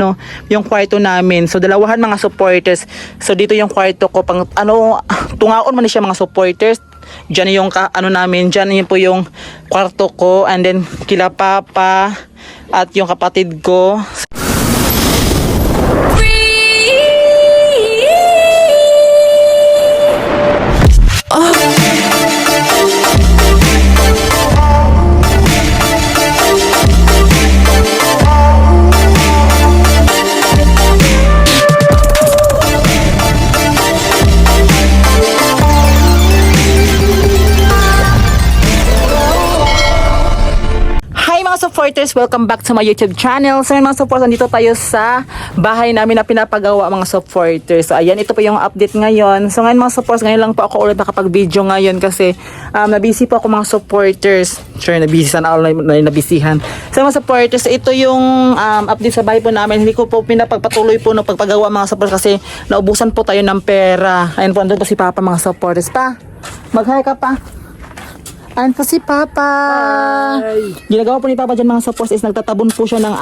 no, yung kwarto namin. So dalawahan mga supporters. So dito yung kwarto ko pang tungaon man siya mga supporters. Diyan yung namin, diyan yun po yung kwarto ko, and then kila papa at yung kapatid ko. Supporters, welcome back to my YouTube channel. So mga supporters, nandito tayo sa bahay namin na pinapagawa mga supporters. So ayan, ito po yung update ngayon. So ngayon mga supporters, ngayon lang po ako ulit nakapag-video ngayon kasi nabisi po ako mga supporters. Sure, nabisi sana ako nabisihan. So mga supporters, ito yung update sa bahay po namin. Hindi ko po pinapagpatuloy po ng pagpagawa mga supporters kasi naubusan po tayo ng pera. Ayan po, andun po si Papa mga supporters. Pa, mag-hi ka pa. Ayan po si Papa. Hi. Ginagawa po ni Papa dyan mga supporters is nagtatabon po siya ng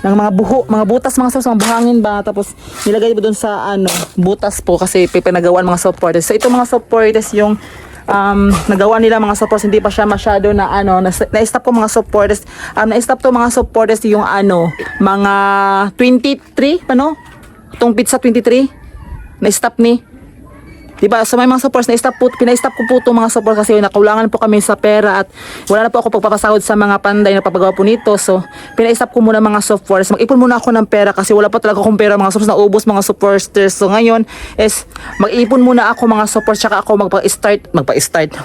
mga buho, mga butas mga supporters, mga buhangin ba, tapos nilagay po doon sa butas po kasi pinagawaan mga supporters. So ito mga supporters yung nagawa nila mga supporters, hindi pa siya masyado na-stop ko mga supporters. Na-stop to mga supporters yung mga 23 itong pizza 23 na-stop ni. Diba? So may mga supports na pina-stop ko po itong mga supports kasi nakulangan po kami sa pera at wala na po ako pagpapasahod sa mga panday na papagawa po nito. So pina-stop ko muna mga supports. Mag-ipon muna ako ng pera kasi wala pa talaga akong pera mga supports, na ubos mga supporters. So ngayon is mag-ipon muna ako mga supports, tsaka ako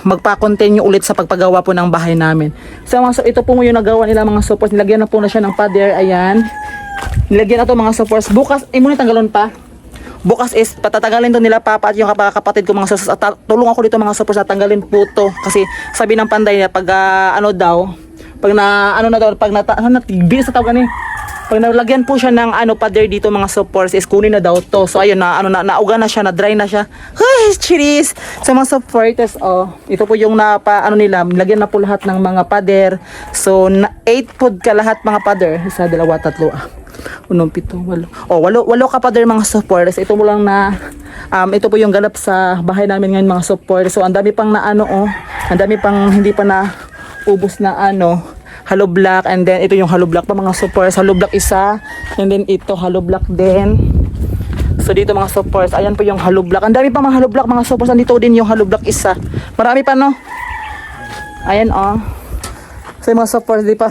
magpa-continue ulit sa pagpagawa po ng bahay namin. So ito po yung nagawa nila mga supports. Nilagyan na po na siya ng pader. Ayan. Nilagyan na to mga supports. Bukas, muna tanggalon pa. Bukas is patatagalin to nila Papa at yung kapatid ko mga supporters. At tulungan ko dito mga supporters at tanggalin po to. Kasi sabi ng panday na pag bilis na tawag pag nalagyan po siya ng pader dito mga supporters is kunin na daw to. So ayun nauga na siya, na dry na siya. Hey, cheers! Sa mga supporters, ito po yung nila, lagyan na po lahat ng mga pader. So 8 food ka lahat mga pader. 1, 2, 3. 7, 8. Walo ka pa din mga supporters. Ito mo lang ito po yung ganap sa bahay namin ngayon mga supporters. So ang dami pang ang dami pang hindi pa na ubos na hollow block, and then ito yung hollow block pa mga supporters. Hollow block isa, and then ito hollow block din. So dito mga supporters, ayan po yung hollow block. Ang dami pa mga hollow block mga supporters. Andito din yung hollow block isa. Marami pa Ayan So yung mga supporters, di pa.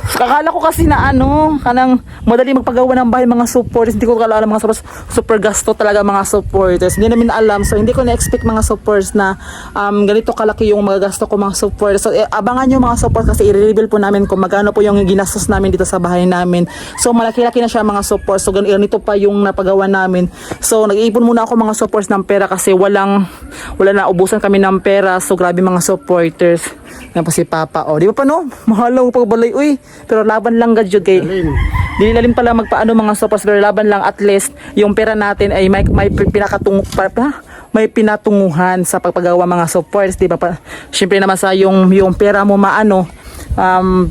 Kakala ko kasi kanang madali magpagawa ng bahay mga supporters. Hindi ko kalala mga supporters, super gasto talaga mga supporters. Hindi namin alam, so hindi ko na-expect mga supporters na ganito kalaki yung mga gasto ko mga supporters. So abangan nyo mga supporters kasi i-reveal po namin kung magkano po yung ginastos namin dito sa bahay namin. So malaki-laki na siya mga supporters. So ganito pa yung napagawa namin. So nag-iipon muna ako mga supporters ng pera kasi wala na, ubusan kami ng pera. So grabe mga supporters. Yan po si Papa. Di ba pa mahalaw pagbalay. Uy, pero laban lang gadyo kay. Dinilalim pala mga supporters, pero laban lang, at least yung pera natin ay may pinatunguhan sa pagpagawa mga supporters, di ba? Syempre naman sa yung pera mo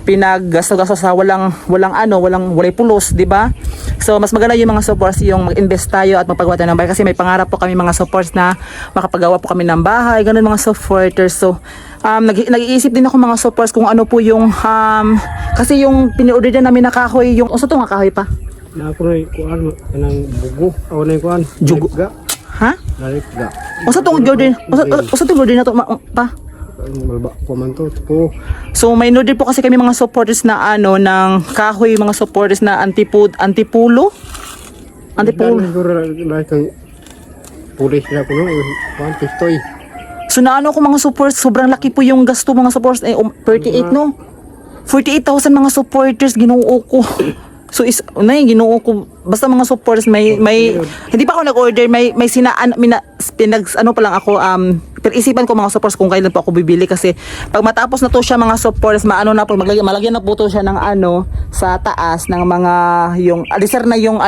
pinaggasto-gasto sa walay pulos, di ba? So mas maganda yung mga supporters yung mag-invest tayo at magpagawa tayo ng bahay kasi may pangarap po kami mga supporters na makapagawa po kami ng bahay, ganun mga supporters. So nag-iisip din ako mga supporters kung ano po yung kasi yung pini-order din namin na kahoy, yung usa to nga kahoy pa. Na ako na kuan kanang bugo, ako na kuan. Jugo. Ha? Narikga. Usa tong order, usa tong order na to pa. Malba ko man to po. So may order po kasi kami mga supporters na ng kahoy, mga supporters na antipulo. Pulis na ko kuan pistoy. So ko mga supporters, sobrang laki po yung gasto mga supporters. 38 48,000 mga supporters ginoo ko. So ginoo ko, basta mga supporters may hindi pa ako nag-order, may pa lang ako pero isipan ko mga supporters kung kailan po ako bibili kasi pag matapos na to siya mga supporters malagyan na po to siya ng sa taas ng mga yung adhesive na yung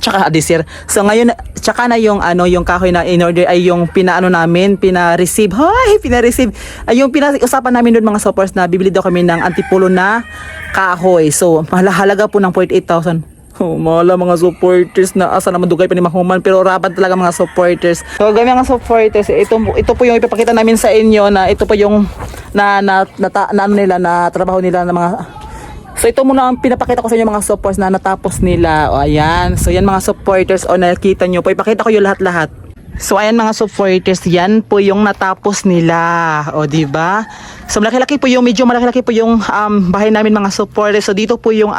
tsaka adhesive. So ngayon tsaka na yung yung kahoy na in order ay yung pina-receive ay yung pinag-usapan namin doon mga supporters na bibili daw kami ng antipulo na kahoy. So, halaga po ng 48,000. Oh, mahala mga supporters na asa naman dugay pa ni Mahuman, pero rapat talaga mga supporters. So kami mga supporters, ito po yung ipapakita namin sa inyo na ito po yung ano nila na trabaho nila na mga. So ito muna ang pinapakita ko sa inyo mga supporters na natapos nila. O ayan. So yan mga supporters, o nakita nyo po, ipakita ko yung lahat-lahat. So ayan mga supporters, yan po yung natapos nila. O di ba? So malaki-laki po yung medyo malaki-laki po yung bahay namin mga supporters. So dito po yung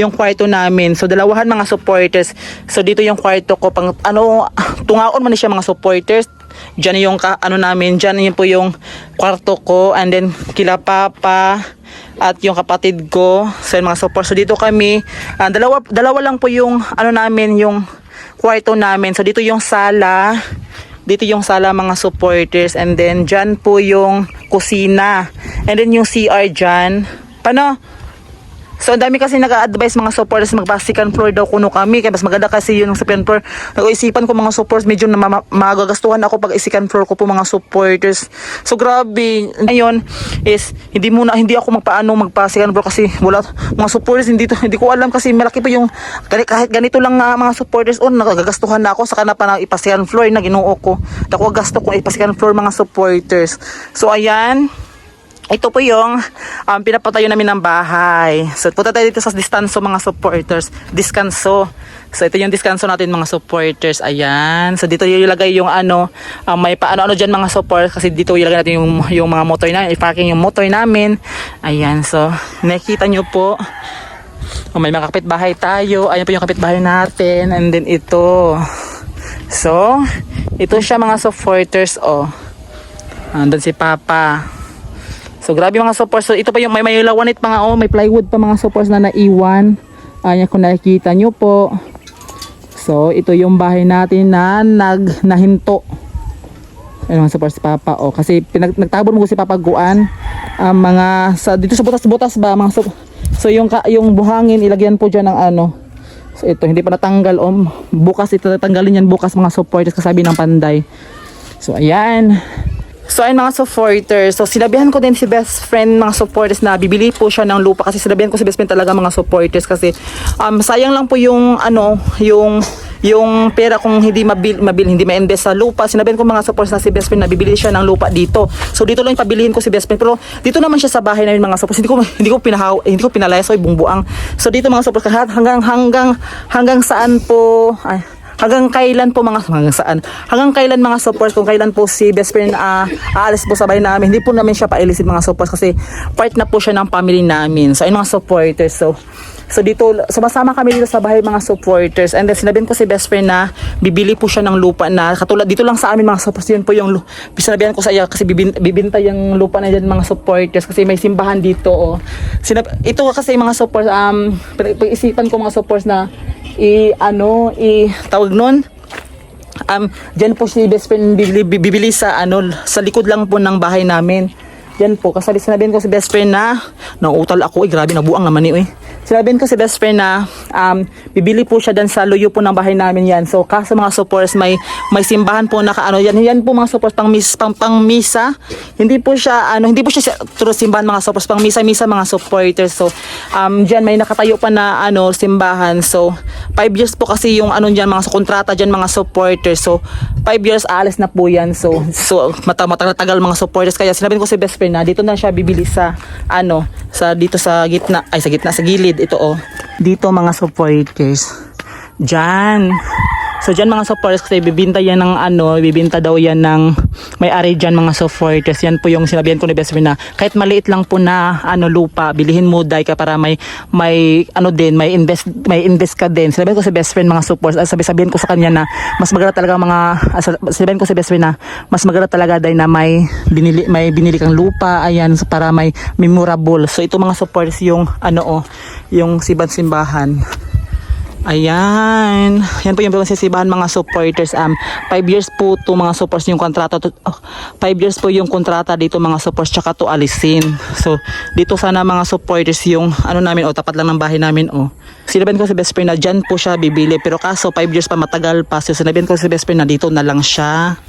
yung kwarto namin. So dalawahan mga supporters. So dito yung kwarto ko pang tungaon man siya mga supporters. Diyan yung namin, diyan yun po yung kwarto ko, and then kila papa at yung kapatid ko. So yun mga supporters. So dito kami, dalawa lang po yung namin, yung kwarto namin. So dito yung sala. Dito yung sala mga supporters. And then dyan po yung kusina. And then yung CR dyan. Paano? So ang dami kasi nag-a-advise mga supporters magpa-second floor daw kuno kami. Kaya mas maganda kasi yun ng second floor. Nag-iisipan ko mga supporters, medyo magagastuhan ako pag second floor ko po mga supporters. So grabe. Ngayon is hindi ako magpa-second floor kasi wala mga supporters, hindi ko alam kasi malaki pa yung kahit ganito lang mga supporters nagagastuhan na ako, saka na pa ipa-second floor na Ginoo ko. Dako gasto ko ipa-second floor mga supporters. So ayan. Ito po yung pinapatayo namin ng bahay. So punta tayo dito sa diskanso mga supporters. Diskanso. So ito yung diskanso natin mga supporters. Ayan. So dito ilagay yung may paano dyan mga supporters. Kasi dito ilagay natin yung mga motor na. I-parking yung motor namin. Ayan. So nakikita nyo po. May mga kapitbahay tayo. Ayan po yung kapitbahay natin. And then ito. So ito siya mga supporters. Andun si Papa. So grabe mga supporters. So ito pa yung may lawanit pa nga may plywood pa mga supporters na naiwan. Ayan kung nakikita nyo po. So ito yung bahay natin na nahinto. Ayan mga supporters si Papa kasi nagtabon mo si Papa Guan dito sa butas-butas ba mga so yung buhangin ilagyan po dyan ng So ito hindi pa natanggal bukas ito tatanggalin yan bukas mga supporters kasabi ng Panday. So ayan. So ayun mga supporters, so sinabihan ko din si best friend mga supporters na bibili po siya ng lupa kasi sinabihan ko si best friend talaga mga supporters kasi sayang lang po yung yung pera kung hindi hindi ma-invest sa lupa. Sinabihan ko mga supporters na si best friend na bibili siya ng lupa dito. So dito lang pabilihin ko si best friend, pero dito naman siya sa bahay namin mga supporters. Hindi ko pinalayasoy bungbuang. So dito mga supporters hanggang saan po hanggang kailan mga supporters, kung kailan po si best friend aalis po sa bahay namin, hindi po namin siya pailisin mga supporters kasi part na po siya ng family namin. So ayun mga supporters, so dito sumasama kami dito sa bahay mga supporters, and then sinabihan ko si best friend na bibili po siya ng lupa na katulad dito lang sa amin mga supporters. Yun po yung sinabihan ko sa iya kasi bibinta yung lupa na dyan mga supporters kasi may simbahan dito. Ito kasi mga supporters, pag-isipan ko mga supporters na tawag nun, dyan po si best friend bibili sa sa likod lang po ng bahay namin. Dyan po, kasi sinabihan ko si best friend na nauutal ako, grabe nabuang naman Sinabihan ko si best friend na bibili po siya dyan sa luyo po ng bahay namin yan. So kaso mga supporters may simbahan po na yan po mga supporters pang misa. Hindi po siya true simbahan mga supporters, pang misa mga supporters. So diyan may nakatayo pa na simbahan. So 5 years po kasi yung diyan mga kontrata diyan mga supporters. So 5 years aalis na po yan. So matagal mga supporters, kaya sinabihan ko si best friend na dito na siya bibili sa dito sa gitna, sa gilid ito dito mga supporters dyan. So dyan mga supporters kasi bibinta yan ng bibinta daw yan ng may-ari dyan mga supporters. Yan po yung sinabihan ko ni best friend na kahit maliit lang po na lupa, bilihin mo dahil ka para may invest ka din. Sinabihan ko si best friend mga supporters, sabihin ko sa kanya na mas maganda talaga sinabihan ko si best friend na mas maganda talaga dahil na may binili kang lupa, ayan, para may memorable. So ito mga supporters yung yung simbahan. Ayan. Yan po yung sisibahan mga supporters. 5 years po to mga supporters yung kontrata. 5 years po yung kontrata dito mga supporters, tsaka to alisin. So dito sana mga supporters yung namin tapat lang ng bahay namin Sinabihan ko si best friend na dyan po siya bibili, pero kaso 5 years pa, matagal pa. So sinabihan ko si best friend na dito na lang siya.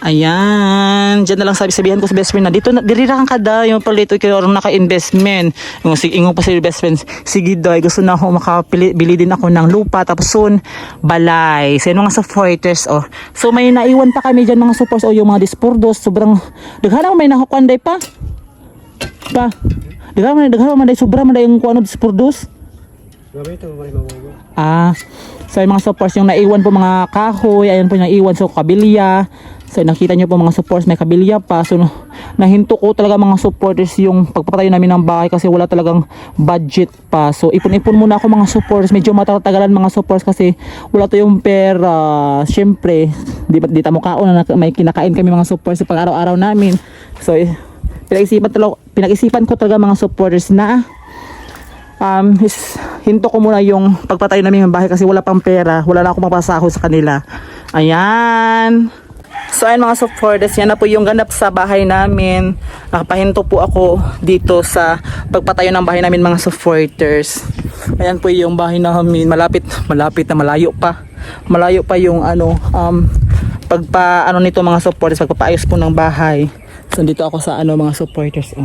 Ayan, dyan na lang sabihan ko sa best friend na dito na dirira kang kada yung palito kayo naka-investment. Yung ingo pa sa best friend, sige doy, gusto na ako makabili din ako ng lupa tapos soon balay. So yun mga supporters oh. So may naiwan pa kami dyan mga supporters oh, yung mga dispordos sobrang daghan may nakukuanday pa. Pa. Daghan man day sobra man day yung kuano dispordos. Grabe ito, may mabugo. So yung mga supports yung naiwan po mga kahoy, ayan po yung naiwan so kabilya. So nakita nyo po mga supports may kabilya pa. So nahinto ko talaga mga supporters yung pagpapatayo namin ng bahay kasi wala talagang budget pa. So ipon-ipon muna ako mga supporters. Medyo matatagalan mga supporters kasi wala to yung pera. Syempre, di tamo kaon na may kinakain kami mga supporters pag araw-araw namin. So pinag-isipan ko talaga mga supporters na hinto ko muna yung pagpatayo namin ng bahay kasi wala pang pera, wala na akong mapasahod sa kanila. Ayan. So ayan mga supporters, yan na po yung ganap sa bahay namin. Nakapahinto po ako dito sa pagpatayo ng bahay namin mga supporters. Ayan po yung bahay namin, malapit na malayo pa. Malayo pa yung nito mga supporters, pagpapaayos po ng bahay. So dito ako sa mga supporters.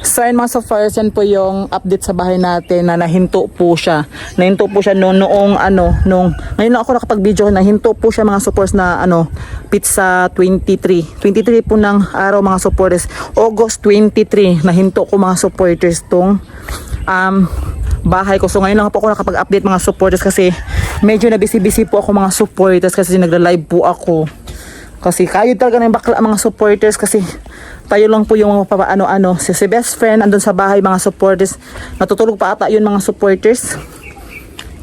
So ayun mga supporters, yan po yung update sa bahay natin na nahinto po siya. Nahinto po siya ngayon lang ako nakapag-video, nahinto po siya mga supporters na pizza 23 po ng araw mga supporters. August 23, nahinto ko mga supporters tong bahay ko. So ngayon lang po ako nakapag-update mga supporters kasi medyo na busy po ako mga supporters kasi nagla-live po ako. Kasi kayo talaga ng bakla mga supporters kasi tayo lang po yung si best friend andun sa bahay mga supporters. Natutulog pa ata yun mga supporters.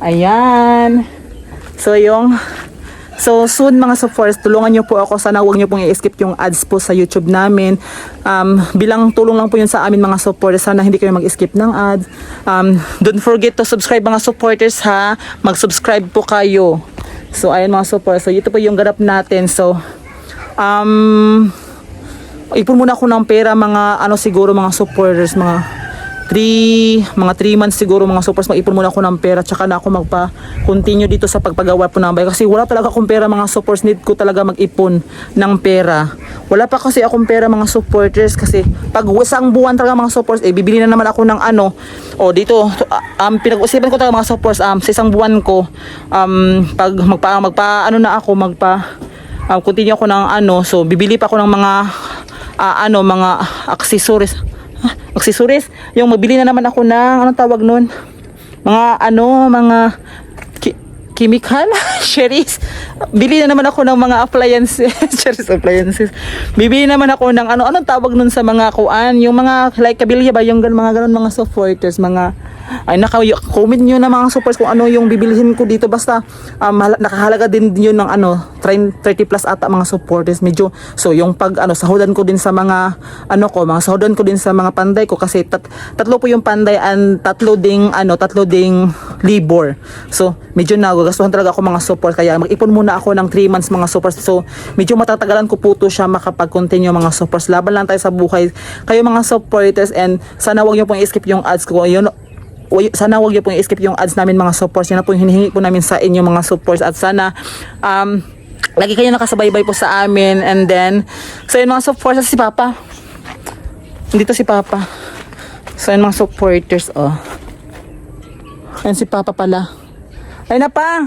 Ayan. So soon mga supporters, tulungan nyo po ako. Sana huwag nyo pong i-skip yung ads po sa YouTube namin. Bilang tulong lang po yun sa amin mga supporters. Sana hindi kayo mag-skip ng ads. Don't forget to subscribe mga supporters ha. Mag-subscribe po kayo. So ayun mga supporters. So ito po yung ganap natin. So ipon muna ako ng pera mga siguro mga supporters mga 3 months siguro mga supporters, mag-ipon muna ako ng pera tsaka na ako magpa-continue dito sa pagpagawa po ng bahay kasi wala talaga akong pera mga supporters. Need ko talaga mag-ipon ng pera. Wala pa kasi akong pera mga supporters kasi pag isang buwan talaga mga supporters bibili na naman ako ng dito pinag-usipan ko talaga mga supporters sa isang buwan ko pag continue ako ng so bibili pa ako ng mga mga accessories. Yung mabili na naman ako ng tawag nun? Mga chemical, Cheris. Bili na naman ako ng mga appliances. Cheris appliances. Bibili naman ako ng anong tawag nun sa mga yung mga like kabilya ba yung mga ganun mga supporters, naka-comment nyo na mga supporters kung ano yung bibilihin ko dito basta nakahalaga din yun ng 30 plus ata mga supporters medyo. So yung pag sahudan ko din sa mga sahudan ko din sa mga panday ko kasi tatlo po yung panday and tatlo ding labor. So medyo nagagastuhan talaga ako mga support kaya mag-ipon muna ako ng 3 months mga supporters. So medyo matatagalan ko po to siya makapag-continue mga supporters. Laban lang tayo sa buhay kayo mga supporters and sana wag niyo pong i-skip yung ads ko. Sana wag niyo pong i-skip yung ads namin mga supporters. Yan na po yung hinihingi po namin sa inyo mga supporters at sana lagi kayo nakasabaybay po sa amin. And then so yun mga supporters, si Papa dito si Papa. So yun mga supporters ayan si Papa pala. Ayun na pa,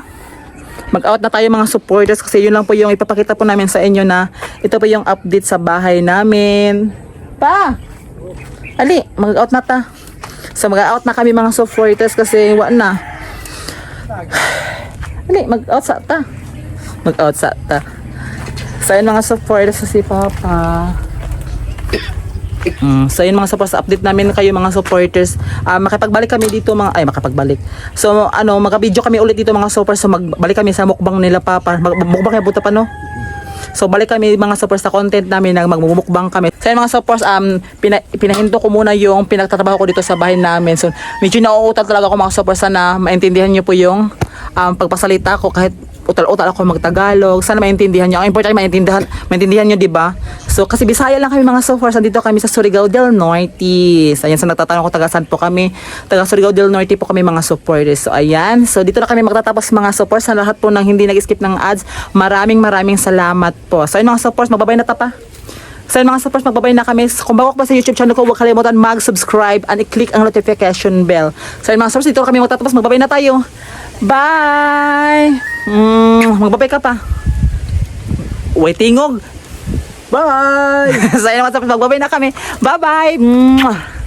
mag-out na tayo mga supporters kasi yun lang po yung ipapakita po namin sa inyo na ito po yung update sa bahay namin. Pa ali, mag-out na ta. So mag-out na kami mga supporters kasi wala na. Ali, mag-out sa ta. So yun mga supporters si Papa. So yun mga supporters, update namin kayo mga supporters. Makapagbalik kami dito makapagbalik. So magka-video kami ulit dito mga supporters. So magbalik kami sa mukbang nila Papa. Mukbang yung buta pa no? So balik kami mga supporters sa content namin na magmumukbang kami. So yun mga supporters, pinahinto ko muna yung pinagtatrabaho ko dito sa bahay namin. So medyo nauutal talaga ako mga supporters, sana maintindihan nyo po yung pagpasalita ko kahit utal-utal ako magtagalog. Sana maintindihan nyo. Ang importante maintindihan nyo, di ba? So, kasi Bisaya lang kami mga so far. Nandito kami sa Surigao del Norte. So, ayan, sa nagtatanong ko, taga saan po kami? Taga Surigao del Norte po kami mga supporters. So, ayan. So, dito na kami magtatapos mga supporters. Sa lahat po ng hindi nag-skip ng ads, maraming salamat po. So, ayun mga supporters, magbabay na tapa. So yun mga supporters, magbabay na kami. Kung bago pa sa YouTube channel ko, huwag kalimutan mag-subscribe and i-click ang notification bell. So yun mga supporters, dito kami magtatapos. Magbabay na tayo. Bye! Magbabay ka pa. Waitingog. Bye! So yun mga supporters, magbabay na kami. Bye-bye!